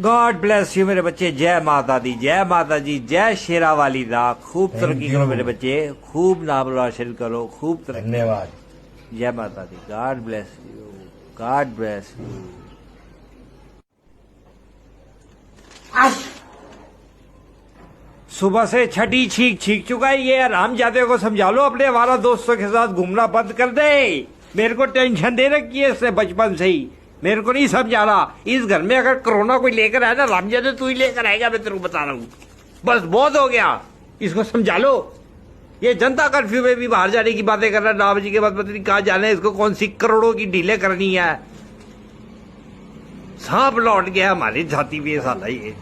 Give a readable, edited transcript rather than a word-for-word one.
God bless you मेरे बच्चे। जय माता दी, जय माता जी, जय शेरा वाली दा। खूब तरक्की करो मेरे बच्चे, खूब नाम रोशन करो, खूब तरक्की। धन्यवाद। जय माता दी। God bless you, God bless you. सुबह से छठी छींक चुका है ये। हरामजादे को समझा लो अपने हमारा दोस्तों के साथ घूमना बंद कर दे। मेरे को टेंशन दे रखी है इससे बचपन से ही। मेरे को नहीं समझा रहा। इस घर में अगर कोरोना कोई लेकर आया ना हरामजादे, तू ही लेकर आएगा, मैं तेरे को बता रहा हूँ। बस बहुत हो गया, इसको समझा लो। ये जनता कर्फ्यू में भी बाहर जाने की बातें कर रहा है। 9 बजे के बाद पता नहीं कहाँ जाना है इसको, कौन सी करोड़ों की डीले करनी है। सांप लौट गया हमारी छाती पे साला ये।